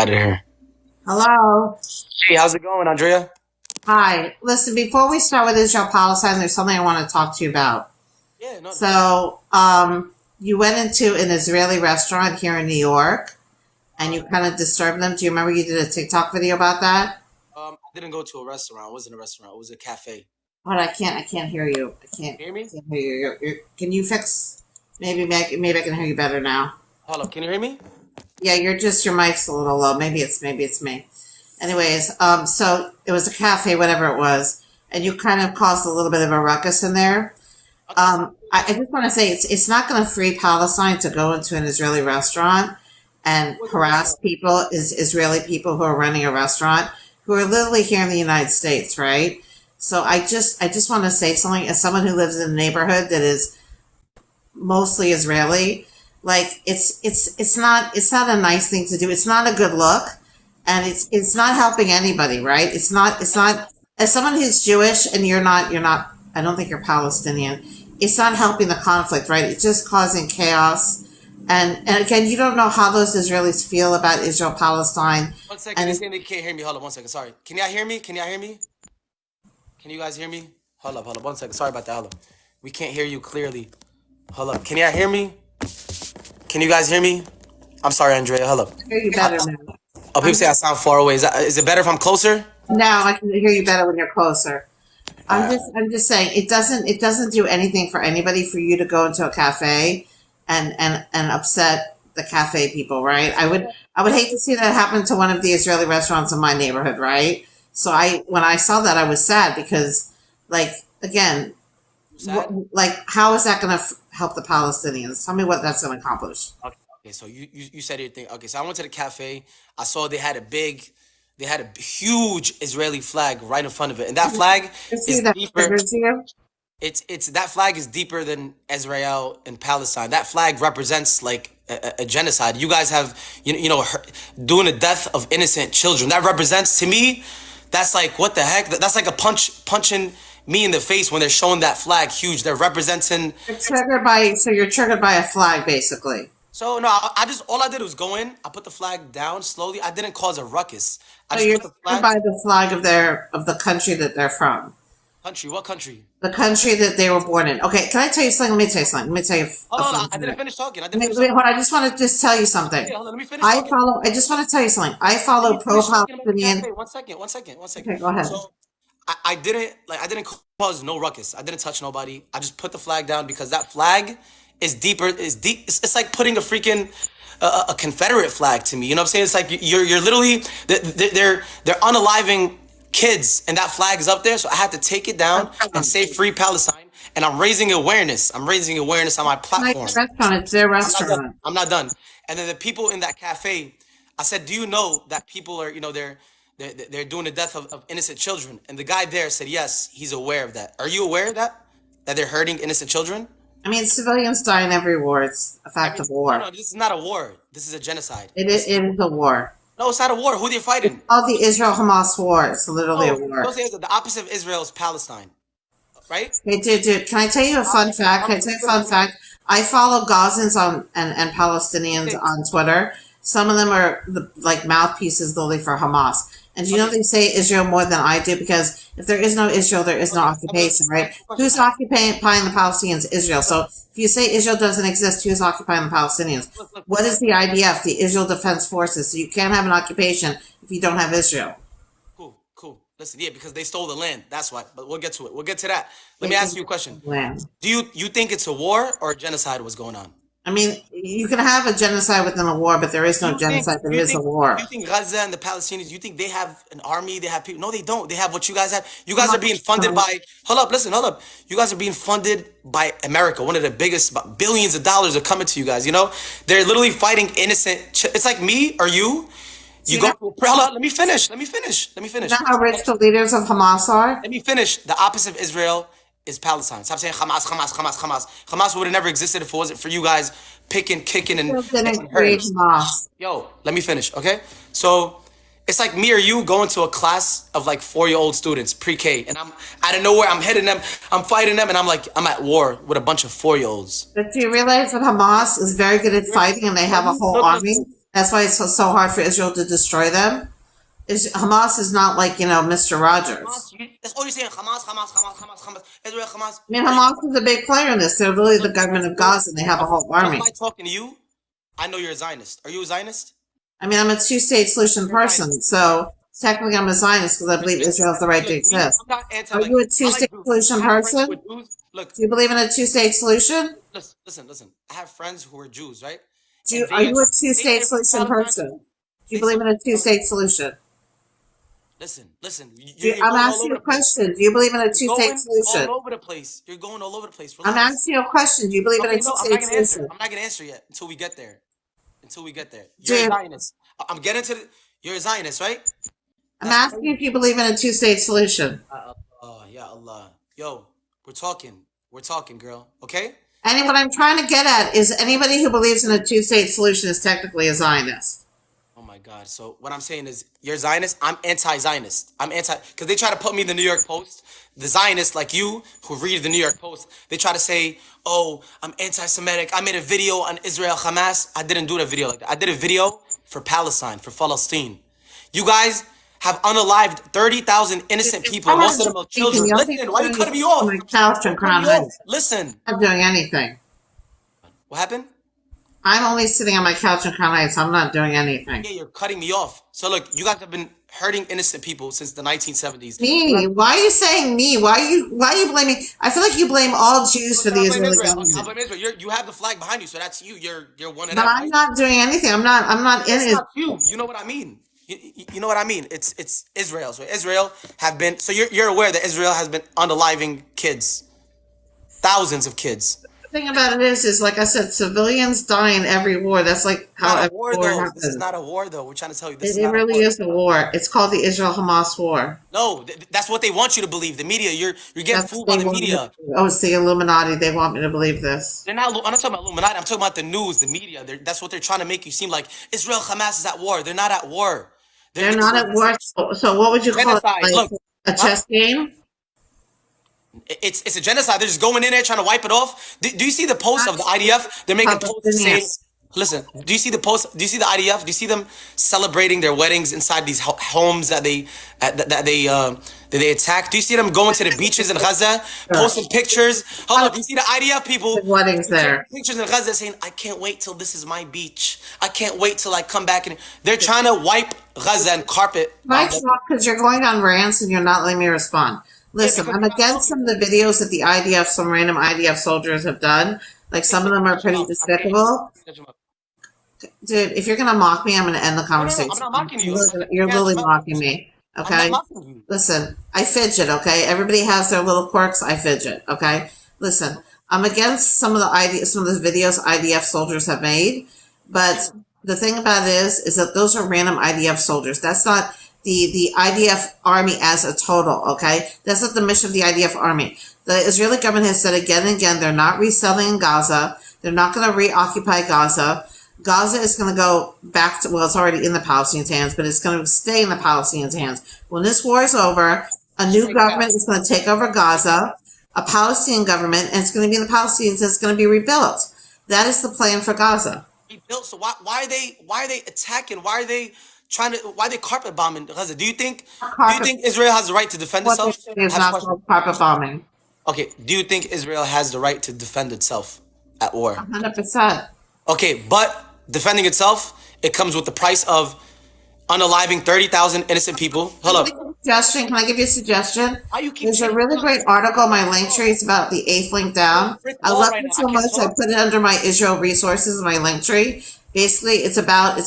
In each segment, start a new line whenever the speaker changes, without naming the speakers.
Out of here.
Hello.
Hey, how's it going, Andrea?
Hi. Listen, before we start with Israel Palestine, there's something I want to talk to you about.
Yeah, no.
So, you went into an Israeli restaurant here in New York and you kind of disturbed them. Do you remember you did a TikTok video about that?
I didn't go to a restaurant. It wasn't a restaurant. It was a cafe.
But I can't hear you.
Hear me?
I can't hear you. Can you fix, maybe I can hear you better now.
Hold up. Can you hear me?
Yeah, your mic's a little low. Maybe it's me. Anyways, so it was a cafe, whatever it was, and you kind of caused a little bit of a ruckus in there.
Okay.
I just want to say it's not going to free Palestine to go into an Israeli restaurant and
What's a
harass
restaurant?
people, is Israeli people who are running a restaurant who are literally here in the United States, right? So I just want to say something as someone who lives in a neighborhood that is mostly Israeli. Like it's not a nice thing to do. It's not a good look, and it's not helping anybody, right? It's not as someone who's Jewish and you're not. I don't think you're Palestinian. It's not helping the conflict, right? It's just causing chaos. And again, you don't know how those Israelis feel about Israel Palestine,
1 second. They're
and
saying they can't hear me. Hold up. 1 second. Sorry. Can y'all hear me? Can y'all hear me? Can you guys hear me? Hold up. Hold up. 1 second. Sorry about that. Hold up. We can't hear you clearly. Hold up. Can y'all hear me? Can you guys hear me? I'm sorry, Andrea. Hold up.
I hear you better now.
Oh, people
I'm
say I
just
sound far away. Is it better if I'm closer?
Now I can hear you better when you're closer.
All
I'm
right.
just I'm just saying it doesn't do anything for anybody for you to go into a cafe and upset the cafe people, right? I would hate to see that happen to one of the Israeli restaurants in my neighborhood, right? So I when I saw that I was sad because like again,
You sad?
like how is that going to help the Palestinians? Tell me what that's going to accomplish.
Okay, okay, so you said your thing. Okay, so I went to the cafe. I saw they had a huge Israeli flag right in front of it, and that flag
You see
is
that
deeper.
triggers you?
It's that flag is deeper than Israel and Palestine. That flag represents like a genocide. You guys have doing the death of innocent children. That represents to me. That's like what the heck. That's like a punching me in the face when they're showing that flag huge. They're representing.
You're triggered by a flag basically.
So no, I just all I did was go in. I put the flag down slowly. I didn't cause a ruckus. I
So
just
you're
put the
triggered
flag.
by the flag of the country that they're from.
Country? What country?
The country that they were born in. Okay, can I tell you something? Let me tell you something. Let me tell you
Hold
a
on,
fun
I didn't
fact.
finish talking. I didn't
Let me,
finish
let me,
talking.
hold on, I just want to just tell you something.
Wait, hold on. Let me finish talking.
I just want to tell you something. I
Let
follow
me finish talking about the
pro-Palestinian.
cafe. 1 second. 1 second. 1 second.
Okay, go ahead.
So I didn't cause no ruckus. I didn't touch nobody. I just put the flag down because that flag is deeper. Is deep. It's like putting a freaking a Confederate flag to me. You know what I'm saying? It's like you're literally they're unaliving kids, and that flag is up there. So I had to take it down and say free Palestine. And I'm raising awareness. I'm raising awareness on my
Like
platform.
the restaurant, it's their
I'm not done.
restaurant.
I'm not done. And then the people in that cafe, I said, "Do you know that people are, they're doing the death of innocent children?" And the guy there said, "Yes, he's aware of that. Are you aware of that? That they're hurting innocent children?"
I mean, civilians die in every war. It's a fact
Every
of
no,
war.
no, this is not a war. This is a genocide.
It is a war.
No, it's not a war. Who are they
It's
fighting?
called the Israel-Hamas war. It's literally a
No,
war.
don't say the opposite of Israel is Palestine, right?
Hey, dude, can I tell you a fun fact? Can I tell you a fun fact? I follow Gazans and Palestinians
Okay,
on Twitter. Some of them are like mouthpieces literally for Hamas. And do you know
okay,
they say Israel more than I do? Because if there is no Israel, there is no
okay. I'm gonna
occupation, right?
ask you a question.
Who's occupying the Palestinians? Israel. So if you say Israel doesn't exist, who's occupying the Palestinians?
Look,
What is the IDF, the Israel Defense Forces? So you can't have an occupation if you don't have Israel.
cool, cool. Listen, yeah, because they stole the land. That's why. But we'll get to it. We'll get to that. Let
They
me
can
ask you a question.
land.
Do you think it's a war or a genocide was going on?
I mean, you can have a genocide within a war, but there is
Do
no
you think
genocide.
do
There
you
is a
think do
war.
you think Gaza and the Palestinians, you think they have an army, they have people? No, they don't. They have what you guys have. You guys are being funded by hold up, listen, hold up. You guys are being funded by America. One of the biggest billions of dollars are coming to you guys, you know? They're literally fighting innocent it's like me or you.
Do
You
you
go
know,
to hold up, let me finish. Let me finish. Let me
you know
finish.
how rich the leaders of Hamas are?
Let me finish. The opposite of Israel is Palestine. Stop saying Hamas, Hamas, Hamas, Hamas. Hamas would have never existed if it wasn't for you guys picking, kicking,
Israel
and
didn't
hurting.
create Hamas.
Yo, let me finish, okay? So it's like me or you going to a class of like 4-year-old students, pre-K, and I'm out of nowhere, I'm hitting them, I'm fighting them, and I'm at war with a bunch of 4-year-olds.
But do you realize that Hamas is very good at
You're,
fighting and they
no,
have a whole
look,
army? That's why it's so hard for Israel to destroy them. Hamas is not like, Mr. Rogers.
That's all you're saying. Hamas, Hamas, Hamas, Hamas, Hamas. Israel, Hamas.
I mean,
Are you,
Hamas is a big player in this. They're really the
look,
government of Gaza, and they have a whole
just
army.
by talking to you, I know you're a Zionist. Are you a Zionist?
I mean, I'm a two-state solution
You're a
person,
Zionist.
so technically I'm a Zionist because I believe Israel has the right to exist.
I'm not anti.
Are
Like
you a
I like
two-state
Jews.
solution
I have friends who
person?
are Jews. Look,
Do you believe in a two-state solution?
listen. I have friends who are Jews, right?
Are you a
They
two-state
say free
solution
Palestine.
person? Do you
They say
believe in a
free Palestine.
two-state solution?
Listen. You're
I'm
going all
asking
over
you a
the place.
question. Do you believe in a
You're
two-state
going
solution?
all over the place. You're going all over the place.
I'm
Relax.
asking you a question. Do you believe in a
Okay, no, I'm not
two-state
gonna answer.
solution?
I'm not gonna answer yet until we get there.
Do
You're a
you,
Zionist. I'm getting to the. You're a Zionist, right?
I'm
That's
asking you if
crazy.
you believe in a two-state solution.
Ya Allah. Yo, we're talking. We're talking, girl. Okay?
And what I'm trying to get at is anybody who believes in a two-state solution is technically a Zionist.
Oh my God. So what I'm saying is, you're Zionist. I'm anti-Zionist. I'm anti because they try to put me in the New York Post. The Zionists like you who read the New York Post, they try to say, "Oh, I'm anti-Semitic. I made a video on Israel Hamas." I didn't do the video like that. I did a video for Palestine, for Palestine. You guys have unalived 30,000 innocent people.
I
Most of
was
them are
thinking,
children.
y'all think
Listen, why you
I'm
cutting me
on
off?
my couch
Don't
and
cut me
crying
off.
heights.
Listen.
I'm not doing anything.
What happened?
I'm only sitting on my couch in Crown Heights. I'm not doing anything.
Yeah, you're cutting me off. So look, you guys have been hurting innocent people since the 1970s.
Me? Why are you saying me? Why are you blaming? I feel like you blame all Jews for the
I'll blame
Israeli
Israel. Okay, I'll
government.
blame Israel. You have the flag behind you, so that's you. You're one of
But
them,
I'm
right?
not doing anything. I'm not in
It's
it.
not you. You know what I mean. You know what I mean. It's Israel. So Israel have been. So you're aware that Israel has been unaliving kids, thousands of kids.
The thing about it is like I said, civilians die in every war. That's like how
Not a
every
war
war
though. This is
happens.
not a war though. We're trying to tell you this is
It
not a
really
war.
is a war. It's called the Israel-Hamas war.
No, that's what they want you to believe. The media. You're getting
That's what
fooled by
they
the
want me to
media.
believe. Oh, it's the Illuminati. They want me to believe this.
They're not. I'm not talking about Illuminati. I'm talking about the news, the media. That's what they're trying to make you seem like. Israel Hamas is at war. They're not at war.
They're not at war. So what would you call it?
Genocide.
Like
Look,
a
huh?
chess game?
It's a genocide. They're just going in there trying to wipe it off. Do you see the post of the IDF? They're making posts saying,
Palestinians.
"Listen, do you see the post? Do you see the IDF? Do you see them celebrating their weddings inside these homes that they attack? Do you see them going to the beaches in Gaza, posting pictures? Hold up, you see the IDF people
The weddings
taking
there.
pictures in Gaza saying, "I can't wait till this is my beach. I can't wait till I come back." And they're trying to wipe Gaza and carpet.
My talk, because you're going on rants and you're not letting me respond. Listen,
because
I'm
you're not
against some of the videos that the IDF, some random IDF soldiers have done. Like some of them are pretty despicable. Dude, if you're gonna mock me, I'm gonna end the
No,
conversation.
I'm not mocking you.
You're literally mocking me.
I'm not
Okay?
mocking you.
Listen, I fidget, okay? Everybody has their little quirks, I fidget, okay? Listen, I'm against some of the videos IDF soldiers have made, but the thing about it is that those are random IDF soldiers. That's not the IDF army as a total, okay? That's not the mission of the IDF army. The Israeli government has said again and again they're not resettling in Gaza. They're not going to reoccupy Gaza. Gaza is going to go back to, well, it's already in the Palestinians' hands, but it's going to stay in the Palestinians' hands. When this war is over, a new government is going to take over Gaza, a Palestinian government, and it's going to be in the Palestinians, and it's going to be rebuilt. That is the plan for Gaza.
Rebuilt. So why are they attacking? Why are they carpet bombing Gaza? Do you think Israel has the right to defend
What they
itself?
say is not called carpet bombing.
Okay, do you think Israel has the right to defend itself at war?
100%.
Okay, but defending itself, it comes with the price of unaliving 30,000 innocent people. Hold up.
Suggestion? Can I give you a suggestion?
Why you keep
There's a
changing
really
up?
great article on my link tree. It's about the eighth link down. I love it so much. I put it under my Israel resources in my link tree. Basically, it's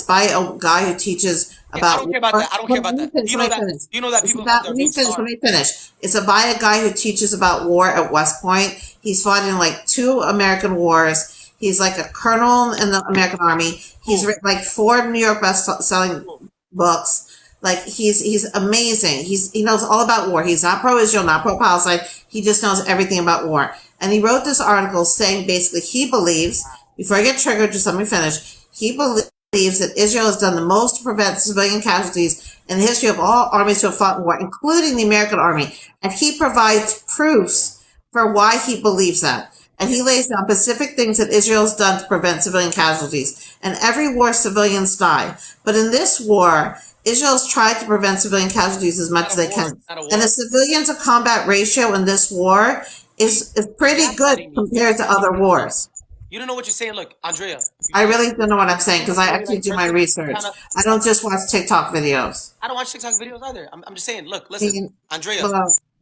by a guy who teaches about.
I don't care about that. I don't care about that. Do you know that? Do you know that people out there
Let
are
me
being
finish. Let
starved?
me finish. It's by a guy who teaches about war at West Point. He's fought in like 2 American wars. He's like a colonel in the American Army. He's written like 4 New York best-selling books. Like he's amazing. He knows all about war. He's not pro-Israel, not pro-Palestine. He just knows everything about war. And he wrote this article saying basically he believes, before I get triggered, just let me finish. He believes that Israel has done the most to prevent civilian casualties in the history of all armies who have fought in war, including the American army. And he provides proofs for why he believes that. and he lays down specific things that Israel's done to prevent civilian casualties. And every war, civilians die. But in this war, Israel's tried to prevent civilian casualties as much as they can. And the civilian to combat ratio in this war is pretty good compared to other wars.
You don't know what you're saying. Look, Andrea.
I really don't know what I'm saying because I actually do my research. I don't just watch TikTok videos.
I don't watch TikTok videos either. I'm just saying, look, listen, Andrea,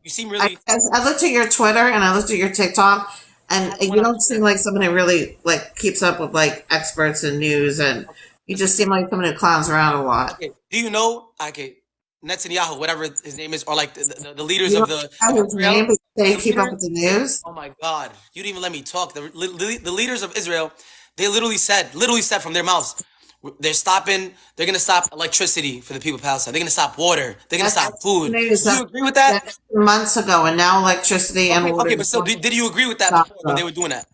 you seem
I,
really.
I looked at your Twitter and I looked at your TikTok, and you don't seem like someone who really like keeps up with like experts and news, and you just seem like someone who clowns around a lot.
Okay. Do you know, Netanyahu, whatever his name is, or like the leaders
You
of
don't
the
know his name, but they keep up
leaders-
with the news.
Oh my God, you didn't even let me talk. The leaders of Israel, they literally said from their mouths, they're gonna stop electricity for the people of Palestine. They're gonna stop water. They're gonna stop food. Do you agree with that?
That's months ago, and now electricity and water.
Okay, but still, did you agree with that before when they were doing that?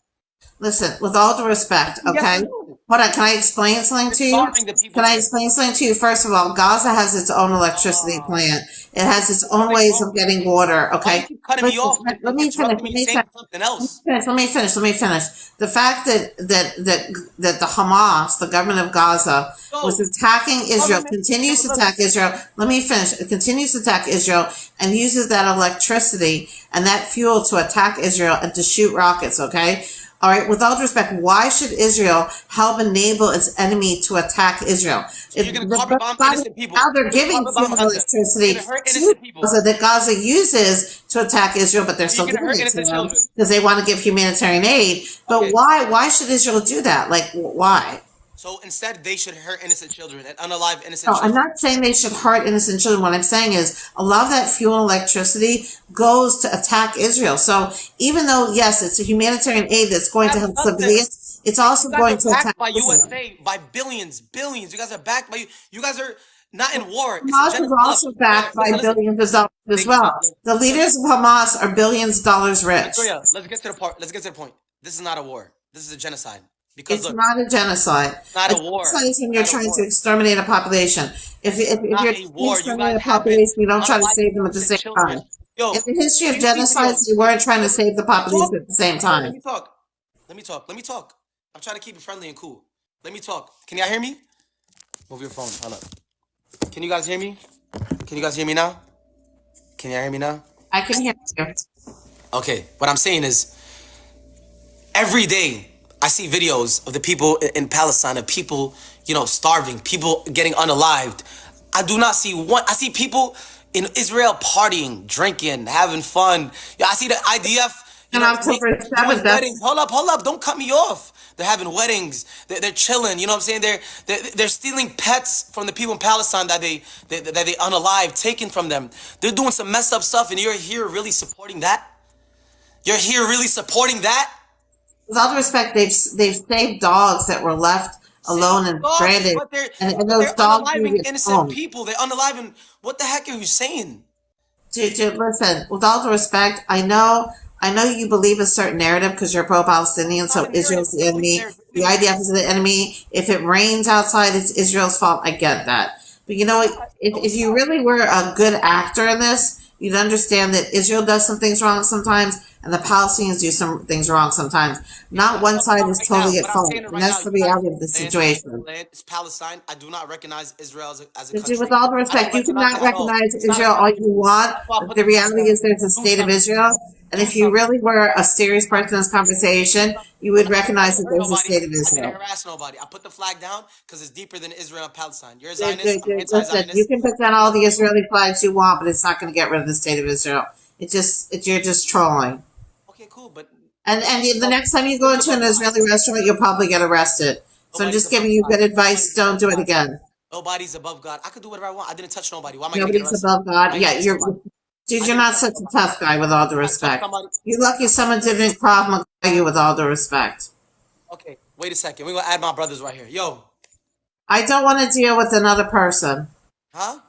Listen, with all due respect, okay? Hold on, can I explain something to you? Can I explain something to you? First of all, Gaza has its own electricity plant. It has its own ways of getting water, okay?
You keep cutting me off.
Let me finish.
Something else.
Let me finish. The fact that the Hamas, the government of Gaza, was attacking Israel, continues to attack Israel. Let me finish. It continues to attack Israel and uses that electricity and that fuel to attack Israel and to shoot rockets, okay? All right, with all due respect, why should Israel help enable its enemy to attack Israel?
So you're going to carpet bomb innocent people.
Now they're giving fuel electricity that Gaza uses to attack Israel, but they're still giving it to them because they want to give humanitarian aid. But why should Israel do that? Like, why?
So instead, they should hurt innocent children and unalive innocent
No,
children.
I'm not saying they should hurt innocent children. What I'm saying is a lot of that fuel and electricity goes to attack Israel. So even though, yes, it's a humanitarian aid that's going to help civilians, it's also going to attack
by
Israel.
USA, by billions. You guys are backed by you guys are not in war.
Hamas is also backed by billions of dollars as well. The leaders of Hamas are billions of dollars rich.
Victoria, let's get to the part. Let's get to the point. This is not a war. This is a genocide. Because
it's not a genocide.
It's not a war.
Genocide is when you're trying to exterminate a population. If you're exterminating a population, you don't try to save them at the same time. In the history of genocides, you weren't trying to save the population at the same time.
Let me talk. I'm trying to keep it friendly and cool. Let me talk. Can y'all hear me? Move your phone. Hold up. Can you guys hear me? Can you guys hear me now? Can y'all hear me now?
I can hear you.
Okay. What I'm saying is, every day, I see videos of the people in Palestine, of people, starving, people getting unalived. I do not see one. I see people in Israel partying, drinking, having fun. I see the IDF.
On October 7th,
weddings. Hold up. Don't cut me off. They're having weddings. They're chilling. You know what I'm saying? They're stealing pets from the people in Palestine that they unalive, taken from them. They're doing some messed up stuff, and you're here really supporting that? You're here really supporting that?
With all due respect, they've saved dogs that were left alone and stranded, and those dogs
unaliving innocent people. They're unaliving. What the heck are you saying?
Dude, listen. With all due respect, I know you believe a certain narrative because you're pro-Palestinian, so Israel's the enemy. The IDF is the enemy. If it rains outside, it's Israel's fault. I get that, but you know what? If you really were a good actor in this, you'd understand that Israel does some things wrong sometimes, and the Palestinians do some things wrong sometimes. Not one side is totally at fault, and that's the reality of the situation.
It's Palestine. I do not recognize Israel as a country.
With all due respect, you cannot recognize Israel all you want, but the reality is there's a state of Israel, and if you really were a serious person in this conversation, you would recognize that there's a state of Israel.
I didn't harass nobody. I put the flag down because it's deeper than Israel and Palestine. You're a Zionist.
Listen, you can put down all the Israeli flags you want, but it's not going to get rid of the state of Israel. You're just trolling.
Okay, cool, but
and the next time you go into an Israeli restaurant, you'll probably get arrested. So I'm just giving you good advice. Don't do it again.
Nobody's above God. I could do whatever I want. I didn't touch nobody. Why am I
Nobody's above God. Yeah, you're not such a tough guy. With all due respect, you're lucky someone didn't Krav Maga you. With all due respect.
Okay, wait a second. We're gonna add my brothers right here. Yo,
I don't want to deal with another person.
Huh?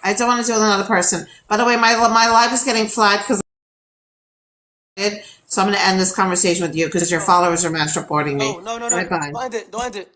I don't want to deal with another person. By the way, my live is getting flagged because. So I'm going to end this conversation with you because your followers are mass reporting me.
No.
Bye-bye.
Don't end it.